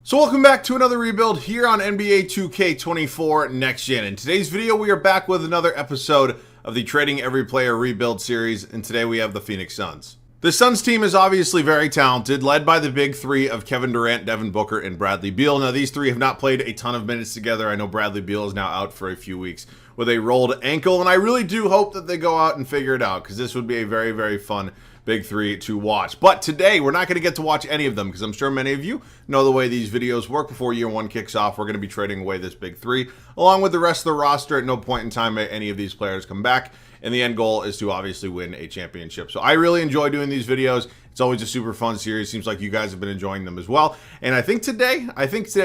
So welcome back to another rebuild here on NBA 2K24 Next Gen. In today's video, we are back with another episode of the Trading Every Player Rebuild series, and today we have the Phoenix Suns. The Suns team is obviously very talented, led by the big three of Kevin Durant, Devin Booker, and Bradley Beal. Now, these three have not played a ton of minutes together. I know Bradley Beal is now out for a few weeks with a rolled ankle, and I really do hope that they go out and figure it out, because this would be a very, very fun big three to watch. But today, we're not going to get to watch any of them, because I'm sure many of you know the way these videos work. Before year one kicks off, we're going to be trading away this big three, along with the rest of the roster. At no point in time may any of these players come back. And the end goal is to obviously win a championship. So I really enjoy doing these videos. It's always a super fun series. Seems like you guys have been enjoying them as well. And I think today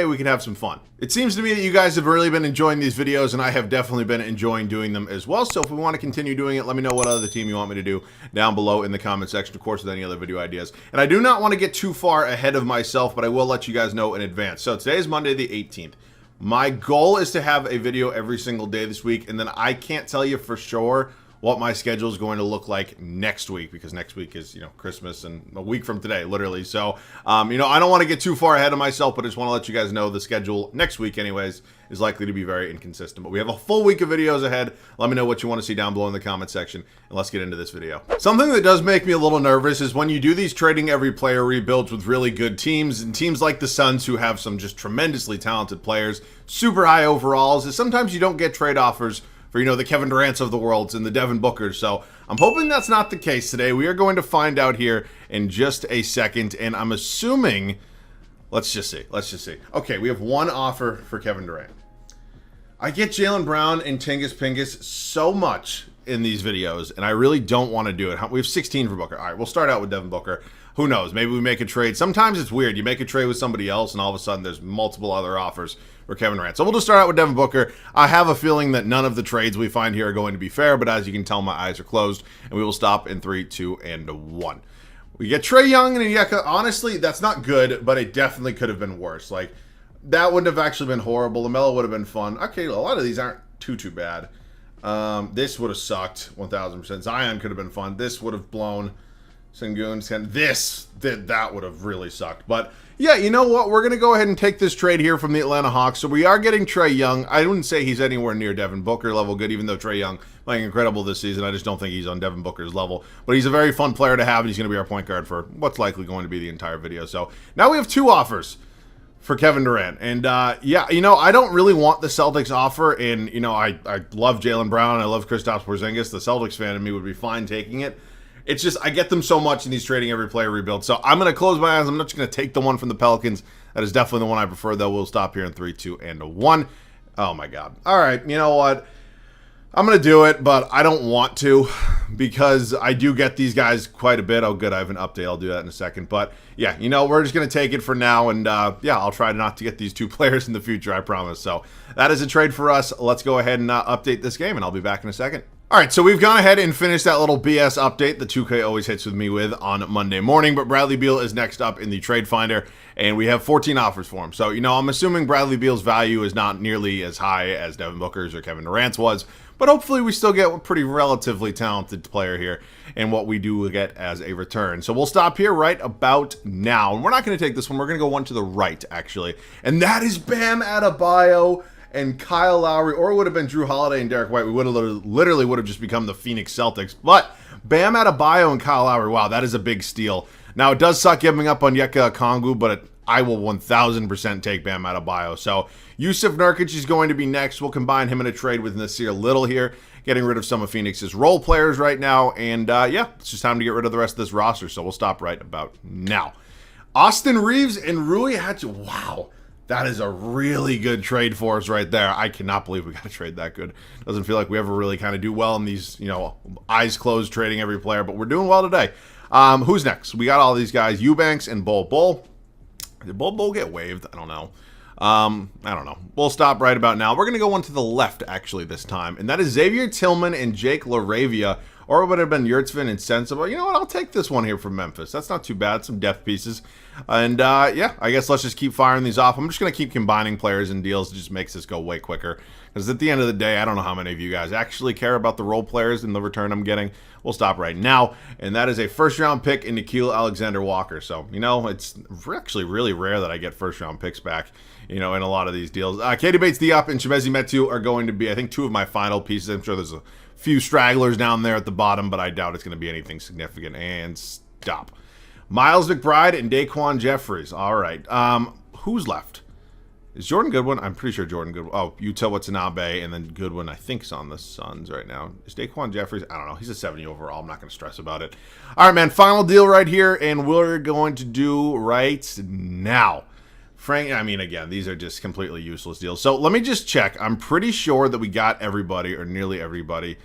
we can have some fun. It seems to me that you guys have really been enjoying these videos, and I have definitely been enjoying doing them as well. So if we want to continue doing it, let me know what other team you want me to do down below in the comment section, of course, with any other video ideas. And I do not want to get too far ahead of myself, but I will let you guys know in advance. So today is Monday the 18th. My goal is to have a video every single day this week, and then I can't tell you for sure what my schedule is going to look like next week, because next week is, Christmas and a week from today, literally. So, I don't want to get too far ahead of myself, but I just want to let you guys know the schedule next week anyways is likely to be very inconsistent. But we have a full week of videos ahead. Let me know what you want to see down below in the comment section, and let's get into this video. Something that does make me a little nervous is when you do these trading every player rebuilds with really good teams, and teams like the Suns who have some just tremendously talented players, super high overalls, is sometimes you don't get trade offers for, the Kevin Durant's of the world and the Devin Bookers. So I'm hoping that's not the case today. We are going to find out here in just a second, and I'm assuming, let's just see. Okay, we have one offer for Kevin Durant. I get Jaylen Brown and Tingus Pingus so much in these videos, and I really don't want to do it. We have 16 for Booker. All right, we'll start out with Devin Booker. Who knows? Maybe we make a trade. Sometimes it's weird. You make a trade with somebody else, and all of a sudden there's multiple other offers for Kevin Durant. So we'll just start out with Devin Booker. I have a feeling that none of the trades we find here are going to be fair, but as you can tell, my eyes are closed, and we will stop in 3, 2, and 1. We get Trae Young and Onyeka. Honestly, that's not good, but it definitely could have been worse. Like, that wouldn't have actually been horrible. LaMelo would have been fun. Okay, a lot of these aren't too bad. This would have sucked 1,000%. Zion could have been fun. This would have blown Sengun. That would have really sucked. But yeah, you know what? We're going to go ahead and take this trade here from the Atlanta Hawks. So we are getting Trae Young. I wouldn't say he's anywhere near Devin Booker level good, even though Trae Young playing incredible this season. I just don't think he's on Devin Booker's level. But he's a very fun player to have, and he's going to be our point guard for what's likely going to be the entire video. So now we have two offers for Kevin Durant. And, yeah, I don't really want the Celtics offer. And, I love Jaylen Brown. I love Kristaps Porzingis. The Celtics fan in me would be fine taking it. It's just, I get them so much in these trading every player rebuilds. So I'm going to close my eyes. I'm not just going to take the one from the Pelicans. That is definitely the one I prefer, though. We'll stop here in 3, 2, and 1. Oh, my God. All right, you know what? I'm going to do it, but I don't want to, because I do get these guys quite a bit. Oh, good. I have an update. I'll do that in a second. But, yeah, we're just going to take it for now. And, yeah, I'll try not to get these two players in the future, I promise. So that is a trade for us. Let's go ahead and update this game, and I'll be back in a second. All right, so we've gone ahead and finished that little BS update that 2K always hits with me with on Monday morning, but Bradley Beal is next up in the trade finder, and we have 14 offers for him. So, I'm assuming Bradley Beal's value is not nearly as high as Devin Booker's or Kevin Durant's was, but hopefully we still get a pretty relatively talented player here and what we do get as a return. So we'll stop here right about now, and we're not going to take this one. We're going to go one to the right, actually, and that is Bam Adebayo and Kyle Lowry, or it would have been Drew Holiday and Derek White. We would have literally would have just become the Phoenix Celtics. But Bam Adebayo and Kyle Lowry, wow, that is a big steal. Now, it does suck giving up on Onyeka Okongwu, but I will 1,000% take Bam Adebayo. So Yusuf Nurkic is going to be next. We'll combine him in a trade with Nasir Little here, getting rid of some of Phoenix's role players right now. And, yeah, it's just time to get rid of the rest of this roster. So we'll stop right about now. Austin Reeves and Rui Hachimura. Wow. That is a really good trade for us right there. I cannot believe we got a trade that good. Doesn't feel like we ever really kind of do well in these, eyes closed trading every player, but we're doing well today. Who's next? We got all these guys, Eubanks and Bol Bol. Did Bol Bol get waived? I don't know. I don't know. We'll stop right about now. We're going to go one to the left, actually, this time, and that is Xavier Tillman and Jake LaRavia, or it would have been Yurtseven and Sensible. You know what? I'll take this one here from Memphis. That's not too bad. Some depth pieces. And yeah, I guess let's just keep firing these off. I'm just going to keep combining players and deals. It just makes this go way quicker. Because at the end of the day, I don't know how many of you guys actually care about the role players and the return I'm getting. We'll stop right now. And that is a first-round pick in Nikhil Alexander-Walker. So, you know, it's actually really rare that I get first-round picks back, you know, in a lot of these deals. Katie Bates-Diop and Chimezi Metu are going to be, I think, two of my final pieces. I'm sure there's a few stragglers down there at the bottom, but I doubt it's going to be anything significant. And stop. Miles McBride and Daquan Jeffries. All right. Who's left? Is Jordan Goodwin? I'm pretty sure Jordan Goodwin. Oh, Yuta Watanabe, and then Goodwin, I think, is on the Suns right now. Is Daquan Jeffries? I don't know. He's a 70 overall. I'm not going to stress about it. All right, man. Final deal right here, and we're going to do right now. Frank, I mean, again, these are just completely useless deals. So let me just check. I'm pretty sure that we got everybody, or nearly everybody.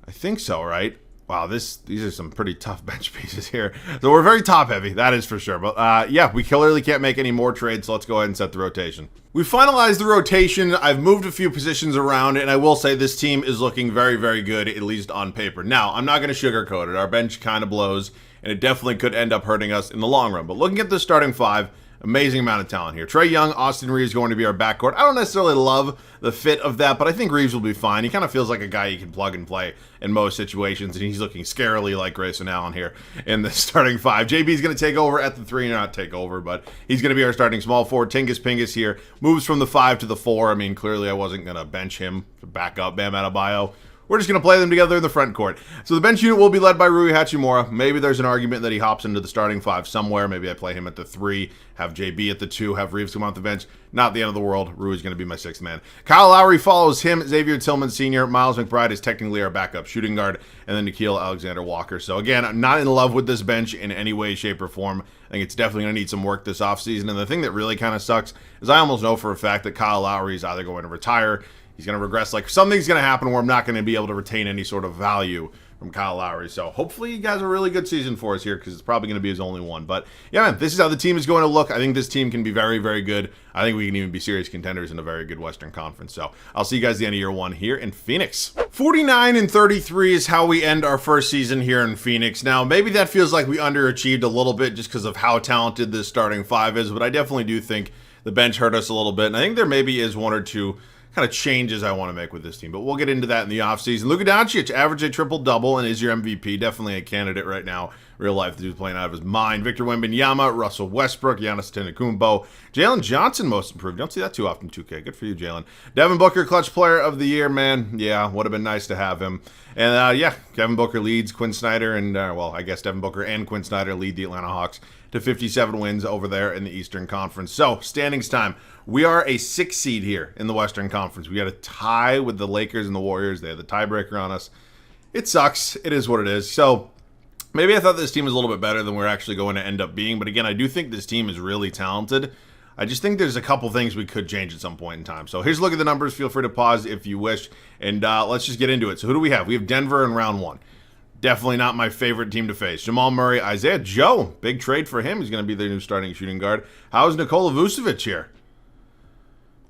I think so, right? Wow, these are some pretty tough bench pieces here. So we're very top heavy, that is for sure. But yeah, we clearly can't make any more trades, so let's go ahead and set the rotation. We finalized the rotation. I've moved a few positions around, and I will say this team is looking very, very good, at least on paper. Now, I'm not going to sugarcoat it. Our bench kind of blows, and it definitely could end up hurting us in the long run. But looking at the starting five, amazing amount of talent here. Trae Young, Austin Reeves going to be our backcourt. I don't necessarily love the fit of that, but I think Reeves will be fine. He kind of feels like a guy you can plug and play in most situations, and he's looking scarily like Grayson Allen here in the starting five. JB's going to take over at the 3, not take over, but he's going to be our starting small forward. Tingus Pingus here moves from the 5 to the 4. I mean, clearly I wasn't going to bench him to back up Bam Adebayo. We're just going to play them together in the front court. So the bench unit will be led by Rui Hachimura. Maybe there's an argument that he hops into the starting 5 somewhere. Maybe I play him at the 3, have JB at the 2, have Reeves come off the bench. Not the end of the world. Rui's going to be my 6th man. Kyle Lowry follows him. Xavier Tillman Sr. Miles McBride is technically our backup shooting guard. And then Nikhil Alexander-Walker. So again, I'm not in love with this bench in any way, shape, or form. I think it's definitely going to need some work this offseason. And the thing that really kind of sucks is I almost know for a fact that Kyle Lowry is either going to retire, he's going to regress. Like, something's going to happen where I'm not going to be able to retain any sort of value from Kyle Lowry. So hopefully you guys have a really good season for us here, because it's probably going to be his only one. But yeah, man, this is how the team is going to look. I think this team can be very, very good. I think we can even be serious contenders in a very good Western Conference. So I'll see you guys at the end of year 1 here in Phoenix. 49-33 is how we end our first season here in Phoenix. Now, maybe that feels like we underachieved a little bit just because of how talented this starting 5 is, but I definitely do think the bench hurt us a little bit. And I think there maybe is 1 or 2 kind of changes I want to make with this team, but we'll get into that in the offseason. Luka Doncic averaged a triple-double and is your MVP. Definitely a candidate right now. Real life, the dude's playing out of his mind. Victor Wembanyama, Russell Westbrook, Giannis Antetokounmpo, Jalen Johnson most improved. You don't see that too often, 2K. Good for you, Jalen. Devin Booker, clutch player of the year, man. Yeah, would have been nice to have him. And yeah, Kevin Booker leads Quinn Snyder, and well, I guess Devin Booker and Quinn Snyder lead the Atlanta Hawks to 57 wins over there in the Eastern Conference. So, standings time. We are a 6 seed here in the Western Conference. We got a tie with the Lakers and the Warriors. They have the tiebreaker on us. It sucks. It is what it is. So, maybe I thought this team was a little bit better than we're actually going to end up being. But again, I do think this team is really talented. I just think there's a couple things we could change at some point in time. So here's a look at the numbers. Feel free to pause if you wish. And let's just get into it. So who do we have? We have Denver in round 1. Definitely not my favorite team to face. Jamal Murray, Isaiah Joe. Big trade for him. He's going to be their new starting shooting guard. How's Nikola Vucevic here?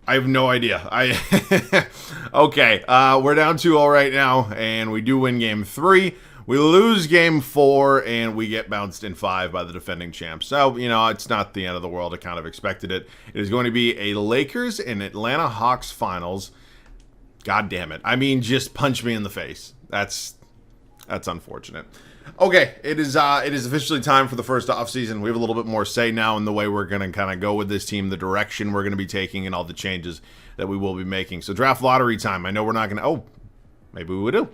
I have no idea. Okay, we're down 2-0 right now, and we do win game 3. We lose game 4, and we get bounced in 5 by the defending champs. So, you know, it's not the end of the world. I kind of expected it. It is going to be a Lakers and Atlanta Hawks finals. God damn it. I mean, just punch me in the face. That's unfortunate. Okay, it is officially time for the first offseason. We have a little bit more say now in the way we're going to kind of go with this team, the direction we're going to be taking, and all the changes that we will be making. So draft lottery time. I know we're not going to... Oh, maybe we would do.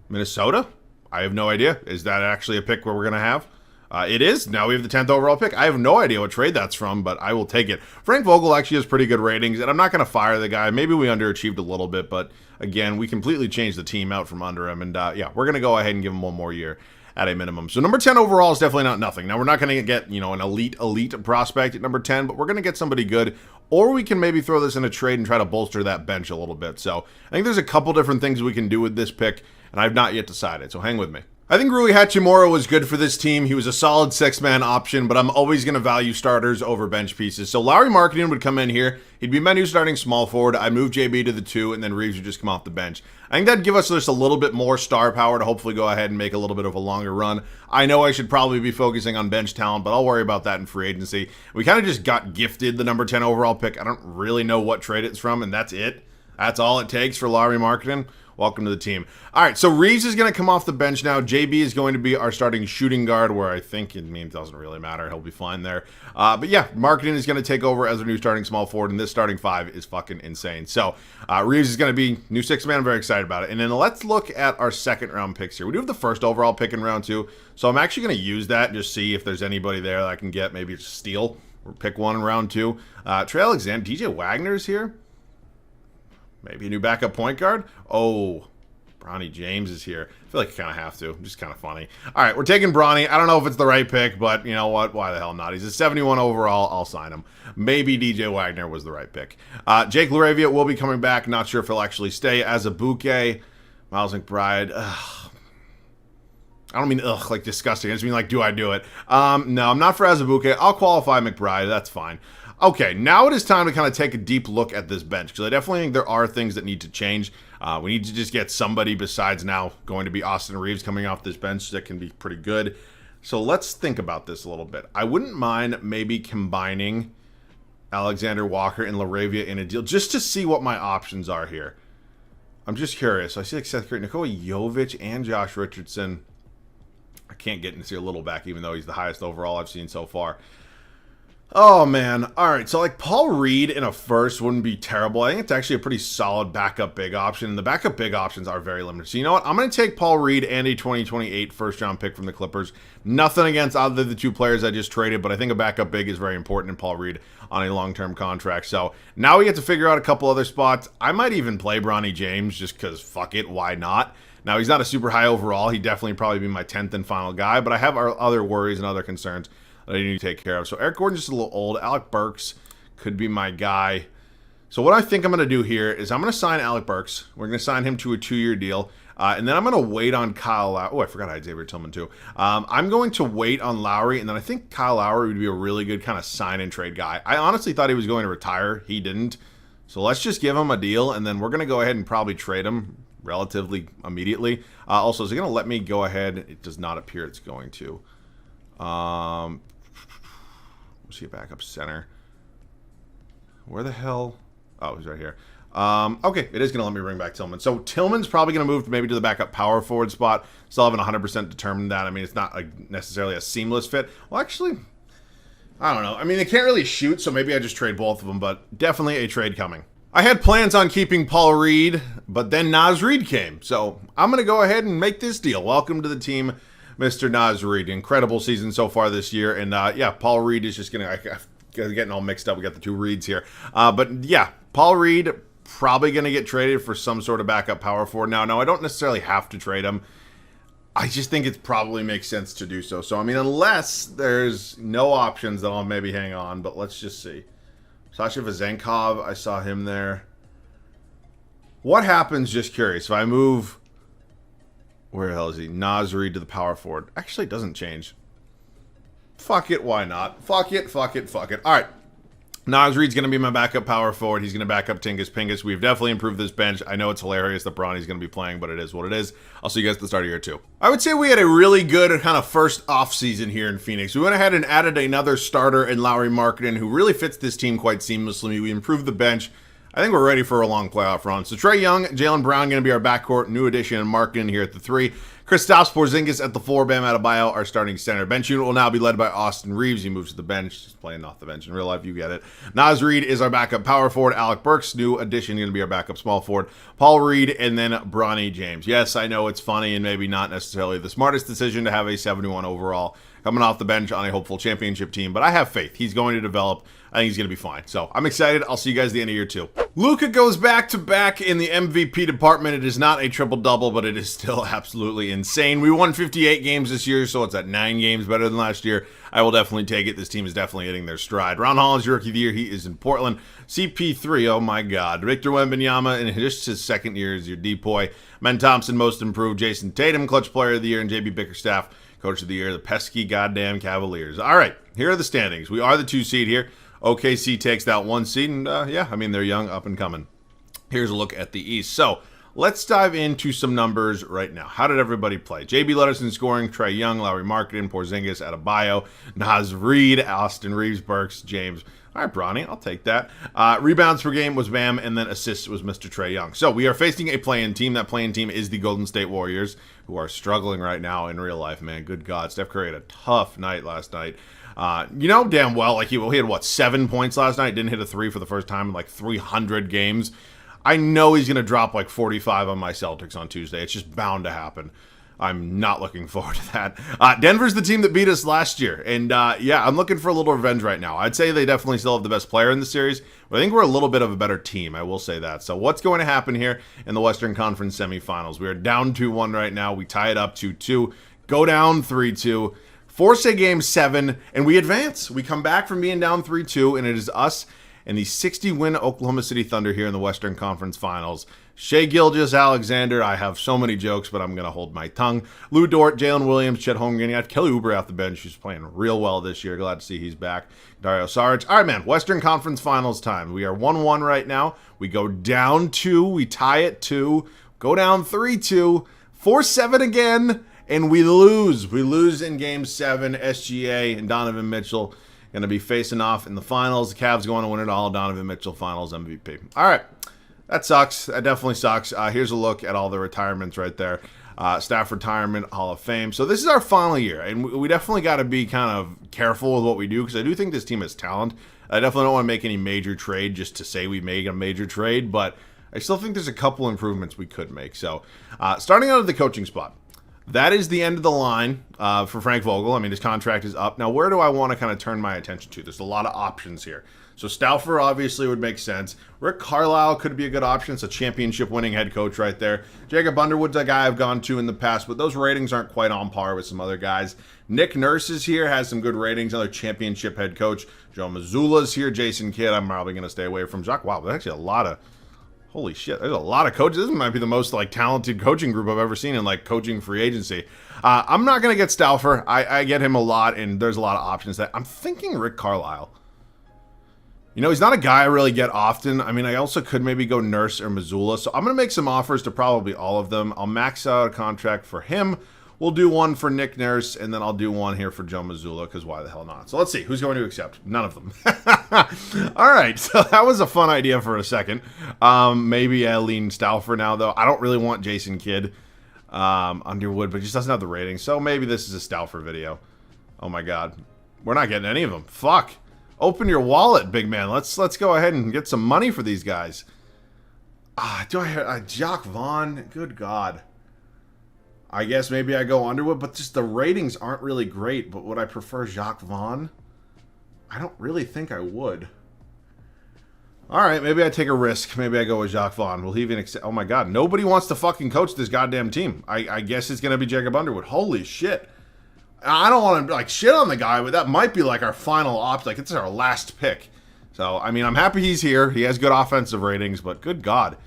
Minnesota? I have no idea. Is that actually a pick where we're going to have? It is. Now we have the 10th overall pick. I have no idea what trade that's from, but I will take it. Frank Vogel actually has pretty good ratings, and I'm not going to fire the guy. Maybe we underachieved a little bit, but again, we completely changed the team out from under him, and yeah, we're going to go ahead and give him 1 more year at a minimum. So number 10 overall is definitely not nothing. Now, we're not going to get, you know, an elite prospect at number 10, but we're going to get somebody good, or we can maybe throw this in a trade and try to bolster that bench a little bit. So I think there's a couple different things we can do with this pick, and I've not yet decided, so hang with me. I think Rui Hachimura was good for this team. He was a solid six-man option, but I'm always going to value starters over bench pieces. So Lauri Markkanen would come in here. He'd be my new starting small forward. I'd move JB to the 2, and then Reeves would just come off the bench. I think that'd give us just a little bit more star power to hopefully go ahead and make a little bit of a longer run. I know I should probably be focusing on bench talent, but I'll worry about that in free agency. We kind of just got gifted the number 10 overall pick. I don't really know what trade it's from, and that's it. That's all it takes for Lauri Markkanen. Welcome to the team. All right, so Reeves is going to come off the bench now. JB is going to be our starting shooting guard, where I think it doesn't really matter. He'll be fine there. But yeah, Markkanen is going to take over as our new starting small forward, and this starting 5 is fucking insane. So Reeves is going to be new 6-man. I'm very excited about it. And then let's look at our second-round picks here. We do have the first overall pick in round 2, so I'm actually going to use that and just see if there's anybody there that I can get, maybe just steal or pick one in round 2. Trey Alexander, DJ Wagner's here. Maybe a new backup point guard. Oh, Bronny James is here. I feel like you kind of have to. Just kind of funny. All right, we're taking Bronny. I don't know if it's the right pick, but you know what? Why the hell not? He's a 71 overall. I'll sign him. Maybe DJ Wagner was the right pick. Jake LaRavia will be coming back. Not sure if he'll actually stay as a bouquet. Miles McBride. Ugh. I don't mean ugh, like disgusting. I just mean like, do I do it? No, I'm not for Azubuike. I'll qualify McBride. That's fine. Okay, now it is time to kind of take a deep look at this bench, because I definitely think there are things that need to change. We need to just get somebody besides now going to be Austin Reeves coming off this bench that can be pretty good. So let's think about this a little bit. I wouldn't mind maybe combining Alexander Walker and LaRavia in a deal just to see what my options are here. I'm just curious. I see like Seth Curry, Nikola Jovic, and Josh Richardson. I can't get into a little back, even though he's the highest overall I've seen so far. Oh, man. All right, so like Paul Reed in a first wouldn't be terrible. I think it's actually a pretty solid backup big option. The backup big options are very limited. So you know what? I'm going to take Paul Reed and a 2028 first-round pick from the Clippers. Nothing against either of the two players I just traded, but I think a backup big is very important in Paul Reed on a long-term contract. So now we get to figure out a couple other spots. I might even play Bronny James just because fuck it, why not? Now, he's not a super high overall. He'd definitely probably be my 10th and final guy, but I have our other worries and other concerns that I need to take care of. So Eric Gordon's just a little old. Alec Burks could be my guy. So what I think I'm going to do here is I'm going to sign Alec Burks. We're going to sign him to a 2-year deal. And then I'm going to wait on Kyle Lowry. Oh, I forgot I had Xavier Tillman too. I'm going to wait on Lowry, and then I think Kyle Lowry would be a really good kind of sign-and-trade guy. I honestly thought he was going to retire. He didn't. So let's just give him a deal, and then we're going to go ahead and probably trade him relatively immediately. Also, is it going to let me go ahead? It does not appear it's going to. Let's see a backup center. Where the hell? Oh, he's right here. Okay, it is going to let me bring back Tillman. So Tillman's probably going to move maybe to the backup power forward spot. Still haven't 100% determined that. I mean, it's not necessarily a seamless fit. Well, actually, I don't know. I mean, they can't really shoot, so maybe I just trade both of them, but definitely a trade coming. I had plans on keeping Paul Reed, but then Naz Reid came. So I'm going to go ahead and make this deal. Welcome to the team, Mr. Naz Reid. Incredible season so far this year. And yeah, Paul Reed is just going to, getting all mixed up. We got the two Reeds here. But yeah, Paul Reed probably going to get traded for some sort of backup power forward. Now, I don't necessarily have to trade him. I just think it probably makes sense to do so. So, I mean, unless there's no options, then I'll maybe hang on. But let's just see. Sasha Vezenkov, I saw him there. What happens, just curious, if I move, where the hell is he? Naz Reid to the power forward. Actually, it doesn't change. Fuck it, why not? Fuck it, fuck it, fuck it. All right. Naz Reid's going to be my backup power forward. He's going to back up Tingus Pingus. We've definitely improved this bench. I know it's hilarious that Bronny's going to be playing, but it is what it is. I'll see you guys at the start of year 2. I would say we had a really good kind of first offseason here in Phoenix. We went ahead and added another starter in Lauri Markkanen, who really fits this team quite seamlessly. We improved the bench. I think we're ready for a long playoff run. So Trae Young, Jaylen Brown going to be our backcourt. New addition in Markkanen here at the 3. Kristaps Porzingis at the 4. Bam Adebayo, our starting center. Bench unit will now be led by Austin Reeves. He moves to the bench. He's playing off the bench. In real life, you get it. Naz Reid is our backup power forward. Alec Burks, new addition, going to be our backup small forward. Paul Reed, and then Bronny James. Yes, I know it's funny and maybe not necessarily the smartest decision to have a 71 overall coming off the bench on a hopeful championship team. But I have faith. He's going to develop. I think he's going to be fine. So I'm excited. I'll see you guys at the end of year 2. Luka goes back-to-back in the MVP department. It is not a triple-double, but it is still absolutely insane. We won 58 games this year, so it's at 9 games better than last year. I will definitely take it. This team is definitely hitting their stride. Ron Holland's your rookie of the year. He is in Portland. CP3, oh my God. Victor Wembanyama in just his second year as your depoy. Men Thompson, most improved. Jason Tatum, clutch player of the year. And JB Bickerstaff, coach of the year. The pesky goddamn Cavaliers. All right, here are the standings. We are the 2 seed here. OKC takes that 1 seed, and yeah, I mean, they're young, up and coming. Here's a look at the East. So let's dive into some numbers right now. How did everybody play? JB led us in scoring. Trae Young, Lowry Markkanen, Porzingis, Adebayo, Naz Reid, Austin Reeves, Burks, James. All right, Bronny, I'll take that. Rebounds per game was Bam, and then assists was Mr. Trae Young. So we are facing a play-in team. That play-in team is the Golden State Warriors, who are struggling right now in real life, man. Good God. Steph Curry had a tough night last night. You know damn well, like he had, what, 7 points last night? Didn't hit a 3 for the first time in like 300 games. I know he's going to drop like 45 on my Celtics on Tuesday. It's just bound to happen. I'm not looking forward to that. Denver's the team that beat us last year. And yeah, I'm looking for a little revenge right now. I'd say they definitely still have the best player in the series, but I think we're a little bit of a better team. I will say that. So what's going to happen here in the Western Conference semifinals? We are down 2-1 right now. We tie it up 2-2, go down 3-2. Force a game 7, and we advance. We come back from being down 3-2, and it is us and the 60-win Oklahoma City Thunder here in the Western Conference Finals. Shai Gilgeous-Alexander, I have so many jokes, but I'm going to hold my tongue. Lou Dort, Jalen Williams, Chet Holmgren. You got Kelly Oubre off the bench. He's playing real well this year. Glad to see he's back. Dario Saric. All right, man, Western Conference Finals time. We are 1-1 right now. We go down 2. We tie it 2. Go down 3-2. 4-7 again. And we lose. We lose in Game 7. SGA and Donovan Mitchell going to be facing off in the finals. The Cavs going to win it all. Donovan Mitchell, finals MVP. All right. That sucks. That definitely sucks. Here's a look at all the retirements right there. Staff retirement, Hall of Fame. So this is our final year. And we definitely got to be kind of careful with what we do because I do think this team has talent. I definitely don't want to make any major trade just to say we made a major trade. But I still think there's a couple improvements we could make. So starting out at the coaching spot. That is the end of the line for Frank Vogel. I mean, his contract is up. Now, where do I want to kind of turn my attention to? There's a lot of options here. So Stauffer obviously would make sense. Rick Carlisle could be a good option. It's a championship-winning head coach right there. Jacob Underwood's a guy I've gone to in the past, but those ratings aren't quite on par with some other guys. Nick Nurse is here, has some good ratings. Another championship head coach. Joe Mazzulla's here. Jason Kidd, I'm probably going to stay away from. Jacques, wow, there's actually a lot of... Holy shit, there's a lot of coaches. This might be the most like talented coaching group I've ever seen in like coaching free agency. I'm not going to get Stauffer. I get him a lot, and there's a lot of options. That I'm thinking Rick Carlisle. You know, he's not a guy I really get often. I mean, I also could maybe go Nurse or Mazzulla. So I'm going to make some offers to probably all of them. I'll max out a contract for him. We'll do one for Nick Nurse, and then I'll do one here for Joe Mazzulla, because why the hell not? So let's see. Who's going to accept? None of them. All right, so that was a fun idea for a second. Maybe I lean Stauffer now, though. I don't really want Jason Kidd Underwood, but he just doesn't have the rating. So maybe this is a Stauffer video. Oh, my God. We're not getting any of them. Fuck. Open your wallet, big man. Let's go ahead and get some money for these guys. Do I have Jacques Vaughn? Good God. I guess maybe I go Underwood, but just the ratings aren't really great. But would I prefer Jacques Vaughn? I don't really think I would. All right, maybe I take a risk. Maybe I go with Jacques Vaughn. Will he even accept? Oh, my God. Nobody wants to fucking coach this goddamn team. I guess it's going to be Jacob Underwood. Holy shit. I don't want to, like, shit on the guy, but that might be, like, our final option. Like, it's our last pick. So, I mean, I'm happy he's here. He has good offensive ratings, but good God.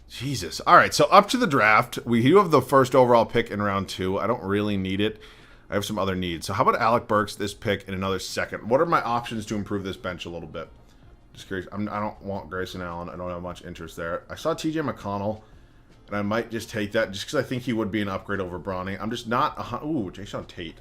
Jesus. All right, so up to the draft. We do have the first overall pick in round 2. I don't really need it. I have some other needs. So how about Alec Burks, this pick, in another second? What are my options to improve this bench a little bit? Just curious. I don't want Grayson Allen. I don't have much interest there. I saw TJ McConnell, and I might just take that just because I think he would be an upgrade over Bronny. I'm just not... Ooh, Jason Tate.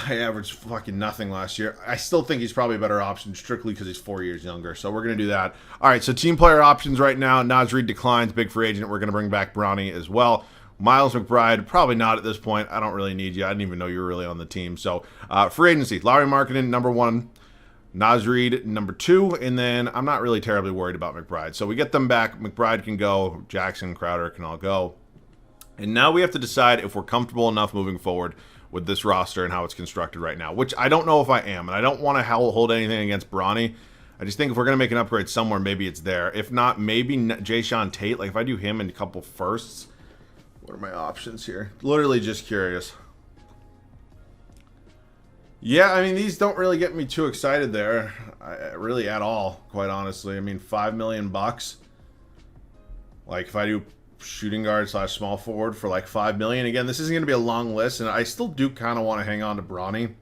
I averaged fucking nothing last year. I still think he's probably a better option strictly because he's 4 years younger. So we're going to do that. All right, so team player options right now. Naz Reid declines. Big free agent. We're going to bring back Bronny as well. Miles McBride, probably not at this point. I don't really need you. I didn't even know you were really on the team. So free agency. Lowry Markkanen, number 1. Naz Reid, number 2. And then I'm not really terribly worried about McBride. So we get them back. McBride can go. Jackson, Crowder can all go. And now we have to decide if we're comfortable enough moving forward with this roster and how it's constructed right now, which I don't know if I am. And I don't want to hold anything against Bronny. I just think if we're going to make an upgrade somewhere, maybe it's there. If not, maybe Jayshawn Tate. Like, if I do him and a couple firsts, what are my options here? Literally just curious. Yeah, I mean, these don't really get me too excited there. Really at all, quite honestly. I mean, $5 million bucks. Like, if I do shooting guard / small forward for like $5 million. Again, this isn't going to be a long list, and I still do kind of want to hang on to Bronny.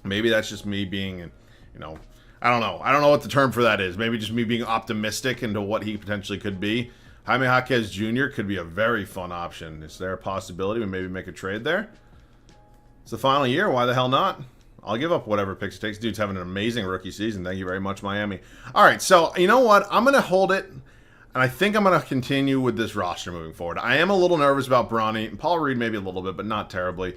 Maybe that's just me being, you know, I don't know. I don't know what the term for that is. Maybe just me being optimistic into what he potentially could be. Jaime Jaquez Jr. could be a very fun option. Is there a possibility we maybe make a trade there? It's the final year. Why the hell not? I'll give up whatever picks it takes. Dude's having an amazing rookie season. Thank you very much, Miami. All right, so you know what? I'm going to hold it, and I think I'm going to continue with this roster moving forward. I am a little nervous about Bronny and Paul Reed, maybe a little bit, but not terribly.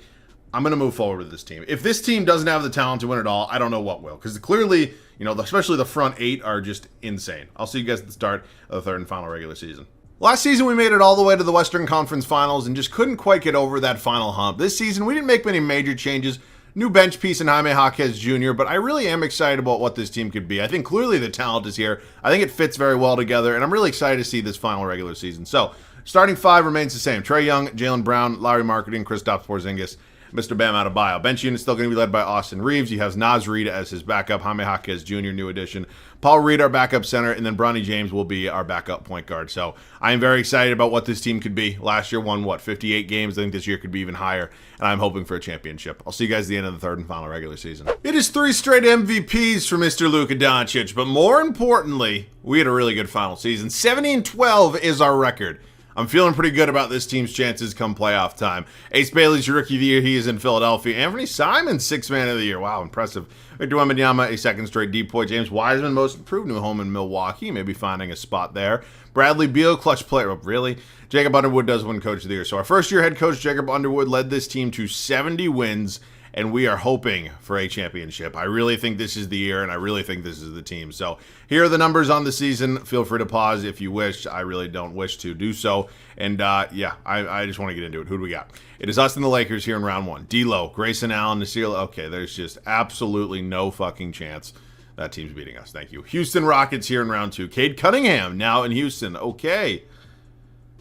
I'm going to move forward with this team. If this team doesn't have the talent to win it all, I don't know what will. Because clearly, you know, especially the front 8 are just insane. I'll see you guys at the start of the 3rd and final regular season. Last season, we made it all the way to the Western Conference Finals and just couldn't quite get over that final hump. This season, we didn't make many major changes. New bench piece in Jaime Jaquez Jr., but I really am excited about what this team could be. I think clearly the talent is here. I think it fits very well together, and I'm really excited to see this final regular season. So, starting 5 remains the same. Trae Young, Jaylen Brown, Larry Marketing, Kristaps Porzingis, Mr. Bam Adebayo. Bench unit still going to be led by Austin Reeves. He has Naz Reid as his backup. Jaime Jaquez Jr., new addition. Paul Reed, our backup center. And then Bronny James will be our backup point guard. So I am very excited about what this team could be. Last year won, 58 games. I think this year could be even higher. And I'm hoping for a championship. I'll see you guys at the end of the 3rd and final regular season. It is 3 straight MVPs for Mr. Luka Doncic. But more importantly, we had a really good final season. 70-12 is our record. I'm feeling pretty good about this team's chances come playoff time. Ace Bailey's your rookie of the year. He is in Philadelphia. Anthony Simons, 6th man of the year. Wow, impressive. Victor Wembanyama, a 2nd straight depoy. James Wiseman, most improved, new home in Milwaukee. Maybe finding a spot there. Bradley Beal, clutch player. Really? Jacob Underwood does win coach of the year. So our first-year head coach, Jacob Underwood, led this team to 70 wins, and we are hoping for a championship. I really think this is the year, and I really think this is the team. So here are the numbers on the season. Feel free to pause if you wish. I really don't wish to do so. And yeah, I just want to get into it. Who do we got? It is us and the Lakers here in round 1. D'Lo, Grayson Allen, Nasir. Okay, there's just absolutely no fucking chance that team's beating us. Thank you. Houston Rockets here in round 2. Cade Cunningham now in Houston. Okay.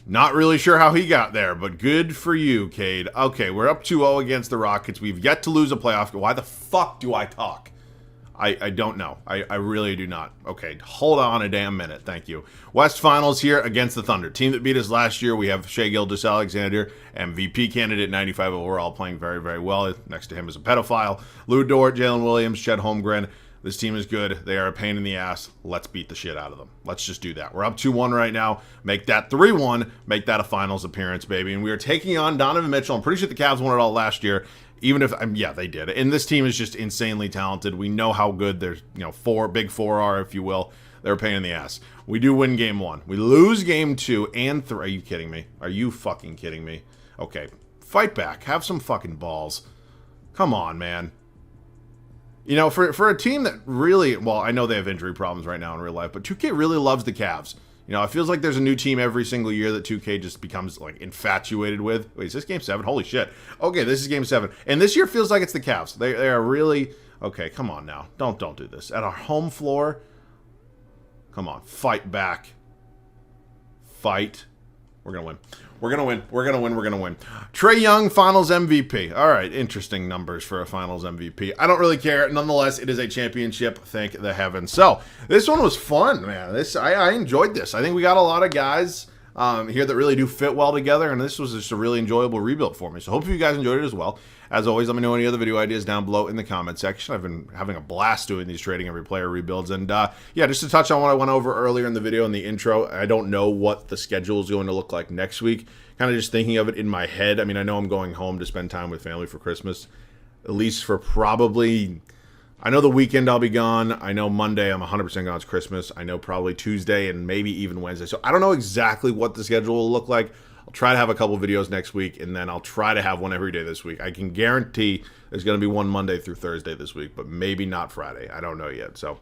Not really sure how he got there, but good for you, Cade. Okay, we're up 2-0 against the Rockets. We've yet to lose a playoff game. Why the fuck do I talk? I don't know. I really do not. Okay, hold on a damn minute. Thank you. West Finals here against the Thunder. Team that beat us last year. We have Shai Gilgeous-Alexander, MVP candidate, 95 overall, playing very, very well. Next to him is a pedophile. Lou Dort, Jalen Williams, Chet Holmgren. This team is good. They are a pain in the ass. Let's beat the shit out of them. Let's just do that. We're up 2-1 right now. Make that 3-1. Make that a finals appearance, baby. And we are taking on Donovan Mitchell. I'm pretty sure the Cavs won it all last year. Even if, yeah, they did. And this team is just insanely talented. We know how good their, big four are, if you will. They're a pain in the ass. We do win game 1. We lose game 2 and 3. Are you kidding me? Are you fucking kidding me? Okay. Fight back. Have some fucking balls. Come on, man. For a team that really, well, I know they have injury problems right now in real life, but 2K really loves the Cavs. It feels like there's a new team every single year that 2K just becomes, like, infatuated with. Wait, is this Game 7? Holy shit. Okay, this is Game 7. And this year feels like it's the Cavs. They are really... Okay, come on now. Don't do this. At our home floor, come on. Fight back. Fight. We're going to win. We're going to win. We're going to win. We're going to win. Trae Young, Finals MVP. All right, interesting numbers for a Finals MVP. I don't really care. Nonetheless, it is a championship. Thank the heavens. So, this one was fun, man. I enjoyed this. I think we got a lot of guys here that really do fit well together, and this was just a really enjoyable rebuild for me. So, hopefully you guys enjoyed it as well. As always, let me know any other video ideas down below in the comment section. I've been having a blast doing these trading every player rebuilds. And yeah, just to touch on what I went over earlier in the video in the intro, I don't know what the schedule is going to look like next week. Kind of just thinking of it in my head. I mean, I know I'm going home to spend time with family for Christmas, at least for probably... I know the weekend I'll be gone. I know Monday I'm 100% gone. It's Christmas. I know probably Tuesday and maybe even Wednesday. So I don't know exactly what the schedule will look like. I'll try to have a couple videos next week, and then I'll try to have one every day this week. I can guarantee there's going to be one Monday through Thursday this week, but maybe not Friday. I don't know yet. So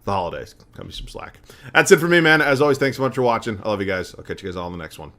the holidays, cut me some slack. That's it for me, man. As always, thanks so much for watching. I love you guys. I'll catch you guys all in the next one.